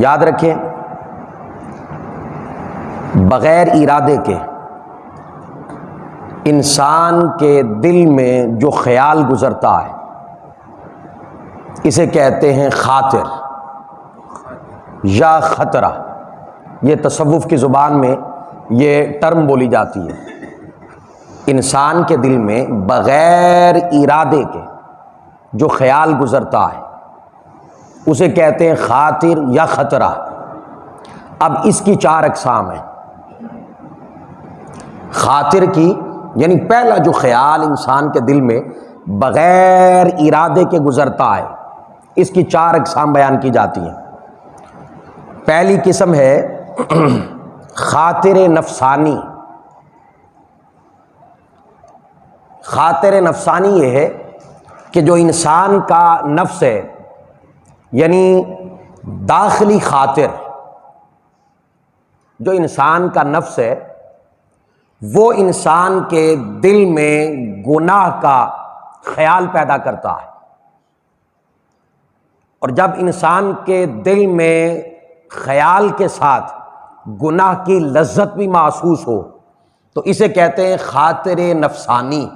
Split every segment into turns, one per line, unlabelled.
یاد رکھیں، بغیر ارادے کے انسان کے دل میں جو خیال گزرتا ہے اسے کہتے ہیں خاطر یا خطرہ۔ یہ تصوف کی زبان میں یہ ٹرم بولی جاتی ہے۔ انسان کے دل میں بغیر ارادے کے جو خیال گزرتا ہے اسے کہتے ہیں خاطر یا خطرہ۔ اب اس کی 4 اقسام ہیں۔ خاطر کی یعنی پہلا جو خیال انسان کے دل میں بغیر ارادے کے گزرتا ہے، اس کی 4 اقسام بیان کی جاتی ہیں۔ پہلی قسم ہے خاطر نفسانی۔ خاطر نفسانی یہ ہے کہ جو انسان کا نفس ہے، یعنی داخلی خاطر، جو انسان کا نفس ہے وہ انسان کے دل میں گناہ کا خیال پیدا کرتا ہے، اور جب انسان کے دل میں خیال کے ساتھ گناہ کی لذت بھی محسوس ہو تو اسے کہتے ہیں خاطر نفسانی۔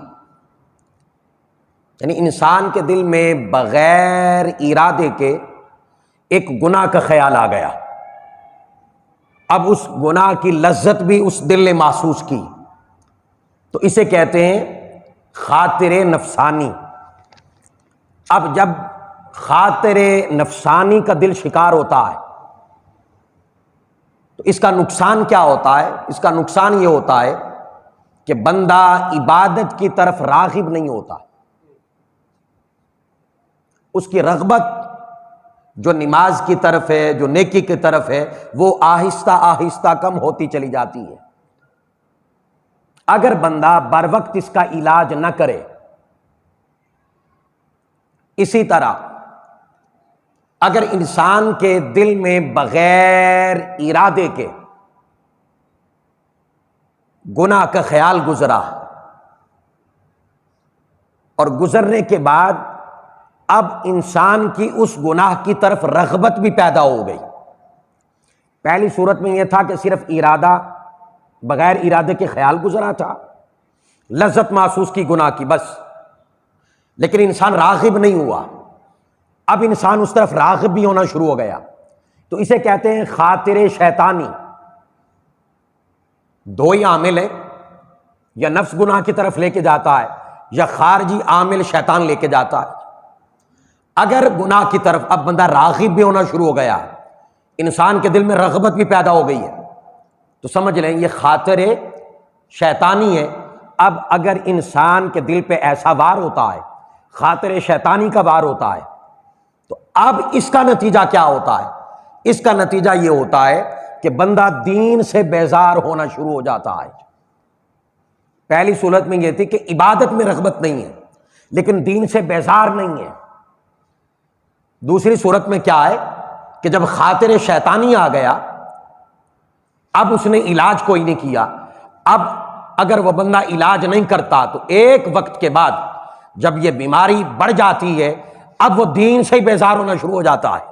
یعنی انسان کے دل میں بغیر ارادے کے ایک گناہ کا خیال آ گیا، اب اس گناہ کی لذت بھی اس دل نے محسوس کی تو اسے کہتے ہیں خاطر نفسانی۔ اب جب خاطر نفسانی کا دل شکار ہوتا ہے تو اس کا نقصان کیا ہوتا ہے؟ اس کا نقصان یہ ہوتا ہے کہ بندہ عبادت کی طرف راغب نہیں ہوتا، اس کی رغبت جو نماز کی طرف ہے، جو نیکی کی طرف ہے، وہ آہستہ آہستہ کم ہوتی چلی جاتی ہے۔ اگر بندہ بر وقت اس کا علاج نہ کرے، اسی طرح اگر انسان کے دل میں بغیر ارادے کے گناہ کا خیال گزرا اور گزرنے کے بعد اب انسان کی اس گناہ کی طرف رغبت بھی پیدا ہو گئی۔ پہلی صورت میں یہ تھا کہ صرف ارادہ، بغیر ارادے کے خیال گزرا تھا، لذت محسوس کی گناہ کی بس، لیکن انسان راغب نہیں ہوا۔ اب انسان اس طرف راغب بھی ہونا شروع ہو گیا تو اسے کہتے ہیں خاطر شیطانی۔ 2 ہی عامل ہیں، یا نفس گناہ کی طرف لے کے جاتا ہے یا خارجی عامل شیطان لے کے جاتا ہے۔ اگر گناہ کی طرف اب بندہ راغب بھی ہونا شروع ہو گیا، انسان کے دل میں رغبت بھی پیدا ہو گئی ہے، تو سمجھ لیں یہ خاطر شیطانی ہے۔ اب اگر انسان کے دل پہ ایسا وار ہوتا ہے، خاطر شیطانی کا وار ہوتا ہے، تو اب اس کا نتیجہ کیا ہوتا ہے؟ اس کا نتیجہ یہ ہوتا ہے کہ بندہ دین سے بیزار ہونا شروع ہو جاتا ہے۔ پہلی صورت میں یہ تھی کہ عبادت میں رغبت نہیں ہے لیکن دین سے بیزار نہیں ہے۔ دوسری صورت میں کیا ہے کہ جب خاطر شیطانی آ گیا، اب اس نے علاج کوئی نہیں کیا، اب اگر وہ بندہ علاج نہیں کرتا تو ایک وقت کے بعد جب یہ بیماری بڑھ جاتی ہے، اب وہ دین سے ہی بیزار ہونا شروع ہو جاتا ہے،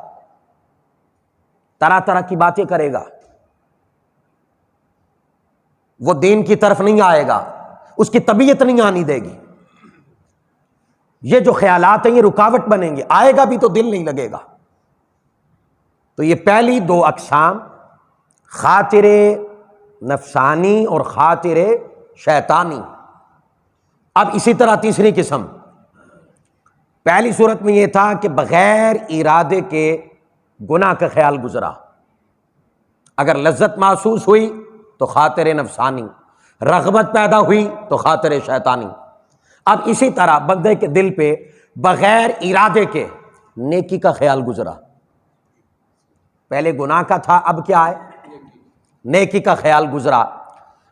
طرح طرح کی باتیں کرے گا، وہ دین کی طرف نہیں آئے گا، اس کی طبیعت نہیں آنی دے گی۔ یہ جو خیالات ہیں یہ رکاوٹ بنیں گے، آئے گا بھی تو دل نہیں لگے گا۔ تو یہ پہلی 2 اقسام، خاطر نفسانی اور خاطر شیطانی۔ اب اسی طرح تیسری قسم، پہلی صورت میں یہ تھا کہ بغیر ارادے کے گناہ کا خیال گزرا، اگر لذت محسوس ہوئی تو خاطر نفسانی، رغبت پیدا ہوئی تو خاطر شیطانی۔ اب اسی طرح بندے کے دل پہ بغیر ارادے کے نیکی کا خیال گزرا، پہلے گناہ کا تھا، اب کیا ہے؟ نیکی کا خیال گزرا۔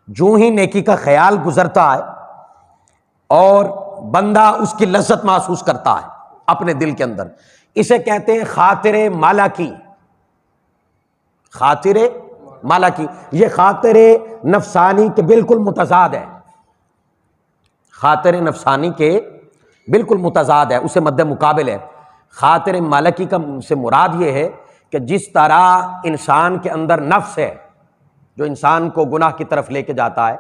جو ہی نیکی کا خیال گزرتا ہے اور بندہ اس کی لذت محسوس کرتا ہے اپنے دل کے اندر، اسے کہتے ہیں خاطر ملکی۔ خاطر ملکی، یہ خاطر نفسانی کے بالکل متضاد ہے، خاطر نفسانی کے بالکل متضاد ہے، اسے مد مقابل ہے۔ خاطر ملکی کا سے مراد یہ ہے کہ جس طرح انسان کے اندر نفس ہے جو انسان کو گناہ کی طرف لے کے جاتا ہے،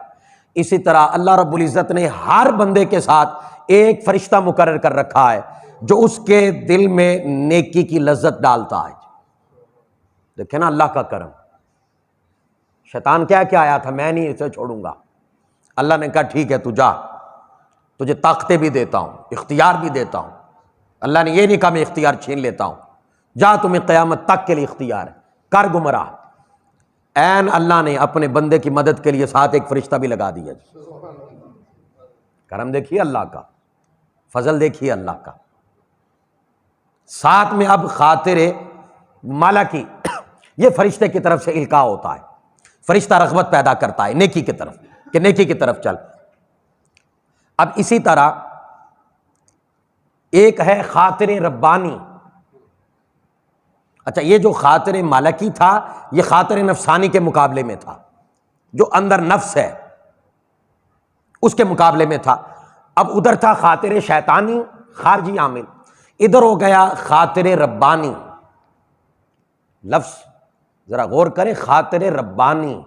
اسی طرح اللہ رب العزت نے ہر بندے کے ساتھ ایک فرشتہ مقرر کر رکھا ہے جو اس کے دل میں نیکی کی لذت ڈالتا ہے۔ دیکھیں نا اللہ کا کرم، شیطان کیا آیا تھا، میں نہیں اسے چھوڑوں گا، اللہ نے کہا ٹھیک ہے تو جا، تجھے طاقتیں بھی دیتا ہوں، اختیار بھی دیتا ہوں۔ اللہ نے یہ نہیں کہا میں اختیار چھین لیتا ہوں، جا تمہیں قیامت تک کے لیے اختیار ہے، کر گمراہ۔ این اللہ نے اپنے بندے کی مدد کے لیے ساتھ ایک فرشتہ بھی لگا دیا۔ کرم دیکھیے اللہ کا، فضل دیکھیے اللہ کا۔ ساتھ میں اب خاطر ملکی، یہ فرشتے کی طرف سے القاء ہوتا ہے، فرشتہ رغبت پیدا کرتا ہے نیکی کی طرف کہ نیکی کی طرف چل۔ اب اسی طرح ایک ہے خاطر ربانی۔ اچھا، یہ جو خاطر ملکی تھا یہ خاطر نفسانی کے مقابلے میں تھا، جو اندر نفس ہے اس کے مقابلے میں تھا۔ اب ادھر تھا خاطر شیطانی خارجی عامل، ادھر ہو گیا خاطر ربانی۔ لفظ ذرا غور کریں، خاطر ربانی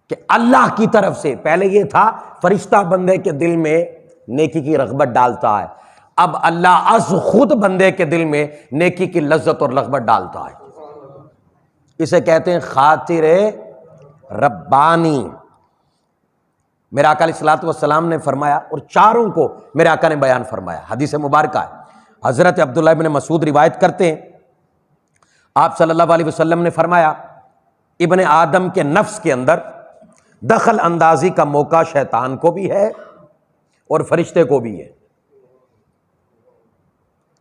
کہ اللہ کی طرف سے، پہلے یہ تھا فرشتہ بندے کے دل میں نیکی کی رغبت ڈالتا ہے، اب اللہ از خود بندے کے دل میں نیکی کی لذت اور رغبت ڈالتا ہے، اسے کہتے ہیں خاطر ربانی۔ میرے آقا علیہ الصلوۃ والسلام نے فرمایا، اور چاروں کو میرے آقا نے بیان فرمایا، حدیث مبارکہ ہے، حضرت عبداللہ ابن مسعود روایت کرتے ہیں، آپ صلی اللہ علیہ وسلم نے فرمایا ابن آدم کے نفس کے اندر دخل اندازی کا موقع شیطان کو بھی ہے اور فرشتے کو بھی ہے۔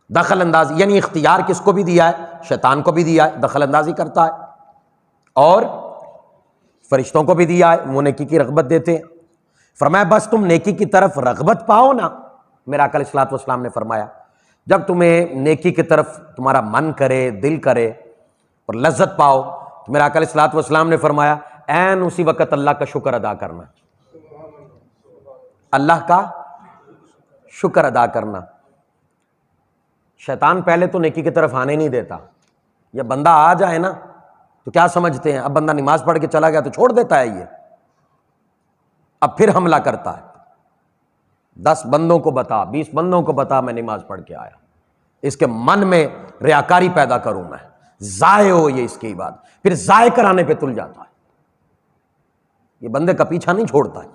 دخل اندازی یعنی اختیار کس کو بھی دیا ہے؟ شیطان کو بھی دیا ہے، دخل اندازی کرتا ہے، اور فرشتوں کو بھی دیا ہے، وہ نیکی کی رغبت دیتے ہیں۔ فرمایا بس تم نیکی کی طرف رغبت پاؤ نا، میرا آقا علیہ الصلوۃ والسلام نے فرمایا جب تمہیں نیکی کی طرف تمہارا من کرے، دل کرے اور لذت پاؤ، تو میرا آقا علیہ الصلوۃ والسلام نے فرمایا عین اسی وقت اللہ کا شکر ادا کرنا، اللہ کا شکر ادا کرنا۔ شیطان پہلے تو نیکی کی طرف آنے نہیں دیتا، یہ بندہ آ جائے نا تو کیا سمجھتے ہیں، اب بندہ نماز پڑھ کے چلا گیا تو چھوڑ دیتا ہے، یہ اب پھر حملہ کرتا ہے، 10 بندوں کو بتا، 20 بندوں کو بتا میں نماز پڑھ کے آیا، اس کے من میں ریاکاری پیدا کروں میں، ضائع ہو یہ اس کی بات، پھر ضائع کرانے پہ تل جاتا ہے، یہ بندے کا پیچھا نہیں چھوڑتا ہے۔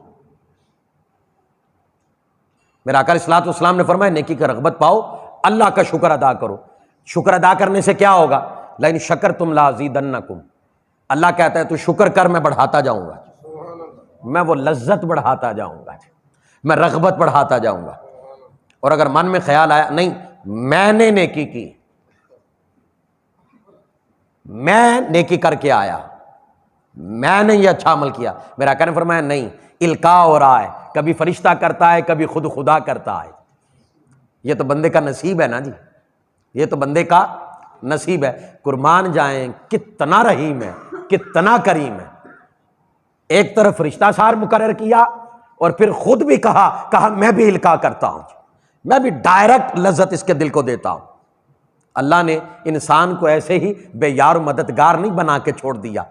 میرا آقا علیہ الصلوۃ والسلام نے فرمایا نیکی کا رغبت پاؤ، اللہ کا شکر ادا کرو۔ شکر ادا کرنے سے کیا ہوگا؟ لئن شکرتم لازیدنکم، اللہ کہتا ہے تو شکر کر، میں بڑھاتا جاؤں گا، میں وہ لذت بڑھاتا جاؤں گا، میں رغبت بڑھاتا جاؤں گا۔ اور اگر من میں خیال آیا نہیں میں نے نیکی کی، میں نیکی کر کے آیا، میں نے یہ اچھا عمل کیا، میرا آقا نے فرمایا نہیں، القاء ہو رہا ہے، کبھی فرشتہ کرتا ہے کبھی خود خدا کرتا ہے، یہ تو بندے کا نصیب ہے نا جی، یہ تو بندے کا نصیب ہے۔ قربان جائیں کتنا رحیم ہے، کتنا کریم ہے، ایک طرف فرشتہ سار مقرر کیا اور پھر خود بھی کہا میں بھی القاء کرتا ہوں، میں بھی ڈائریکٹ لذت اس کے دل کو دیتا ہوں۔ اللہ نے انسان کو ایسے ہی بے یار و مددگار نہیں بنا کے چھوڑ دیا،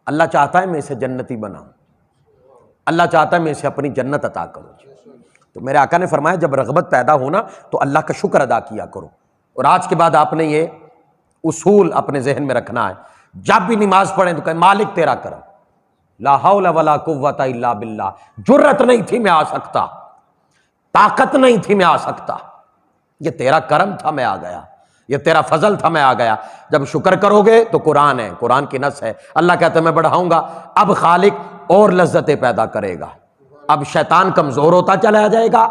اللہ چاہتا ہے میں اسے جنتی بناؤں، اللہ چاہتا ہے میں اسے اپنی جنت عطا کروں۔ تو میرے آقا نے فرمایا جب رغبت پیدا ہونا تو اللہ کا شکر ادا کیا کرو۔ اور آج کے بعد آپ نے یہ اصول اپنے ذہن میں رکھنا ہے، جب بھی نماز پڑھیں تو کہیں مالک تیرا کرم، لا حول ولا قوت الا باللہ، جرت نہیں تھی میں آ سکتا، طاقت نہیں تھی میں آ سکتا، یہ تیرا کرم تھا میں آ گیا، یہ تیرا فضل تھا میں آ گیا۔ جب شکر کرو گے تو قرآن ہے، قرآن کی نص ہے، اللہ کہتا ہے میں بڑھاؤں گا، اب خالق اور لذتیں پیدا کرے گا، اب شیطان کمزور ہوتا چلا جائے گا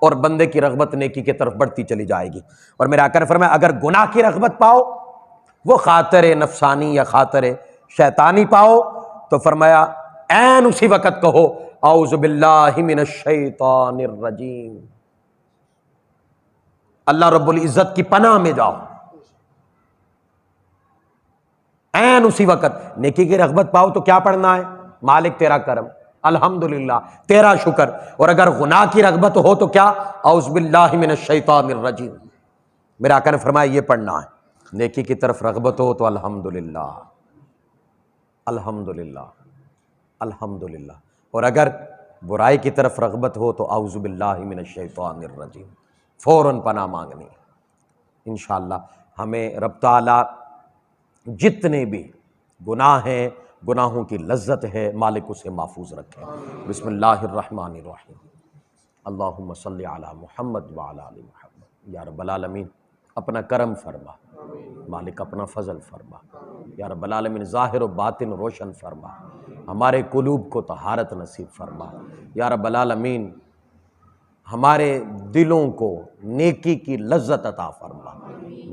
اور بندے کی رغبت نیکی کی طرف بڑھتی چلی جائے گی۔ اور میرے آقا نے فرمایا اگر گناہ کی رغبت پاؤ، وہ خاطر نفسانی یا خاطر شیطانی پاؤ، تو فرمایا عین اسی وقت کہو اعوذ باللہ من الشیطان الرجیم، اللہ رب العزت کی پناہ میں جاؤ، عین اسی وقت۔ نیکی کی رغبت پاؤ تو کیا پڑھنا ہے؟ مالک تیرا کرم، الحمدللہ تیرا شکر۔ اور اگر گناہ کی رغبت ہو تو کیا؟ اعوذ باللہ من الشیطان الرجیم۔ میرے آقا نے فرمایا یہ پڑھنا ہے، نیکی کی طرف رغبت ہو تو الحمدللہ الحمدللہ الحمدللہ، اور اگر برائی کی طرف رغبت ہو تو اعوذ باللہ من الشیطان الرجیم، فوراً پناہ مانگنی ہے۔ انشاءاللہ ہمیں رب تعالیٰ جتنے بھی گناہ ہیں، گناہوں کی لذت ہے، مالک اسے محفوظ رکھے۔ بسم اللہ الرحمن الرحیم، اللہم صلی علی محمد وعلی آل محمد۔ یا رب العالمین اپنا کرم فرما، مالک اپنا فضل فرما، یا رب العالمین ظاہر و باطن روشن فرما، ہمارے قلوب کو طہارت نصیب فرما، یا رب العالمین ہمارے دلوں کو نیکی کی لذت عطا فرما،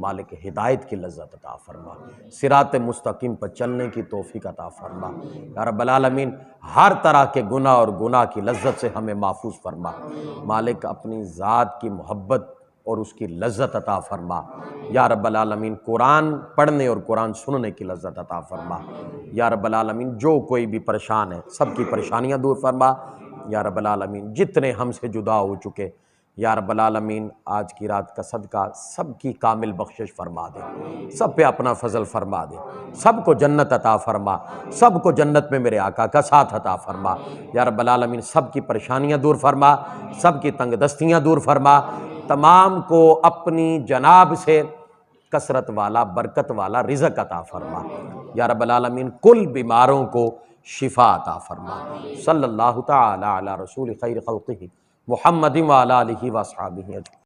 مالک ہدایت کی لذت عطا فرما، صراط مستقیم پر چلنے کی توفیق عطا فرما، یا رب العالمین ہر طرح کے گناہ اور گناہ کی لذت سے ہمیں محفوظ فرما، مالک اپنی ذات کی محبت اور اس کی لذت عطا فرما، یا رب العالمین قرآن پڑھنے اور قرآن سننے کی لذت عطا فرما، یا رب العالمین جو کوئی بھی پریشان ہے سب کی پریشانیاں دور فرما، یا رب العالمین جتنے ہم سے جدا ہو چکے یا رب العالمین آج کی رات کا صدقہ سب کی کامل بخشش فرما دے، سب پہ اپنا فضل فرما دے، سب کو جنت عطا فرما، سب کو جنت میں میرے آقا کا ساتھ عطا فرما، یا رب العالمین سب کی پریشانیاں دور فرما، سب کی تنگ دستیاں دور فرما، تمام کو اپنی جناب سے کثرت والا برکت والا رزق عطا فرما، یا رب العالمین کل بیماروں کو شفا عطا فرما۔ صلی اللہ تعالی علی رسول خیر خلقہ محمد وعلی آلہ واصحابہ اجمعین۔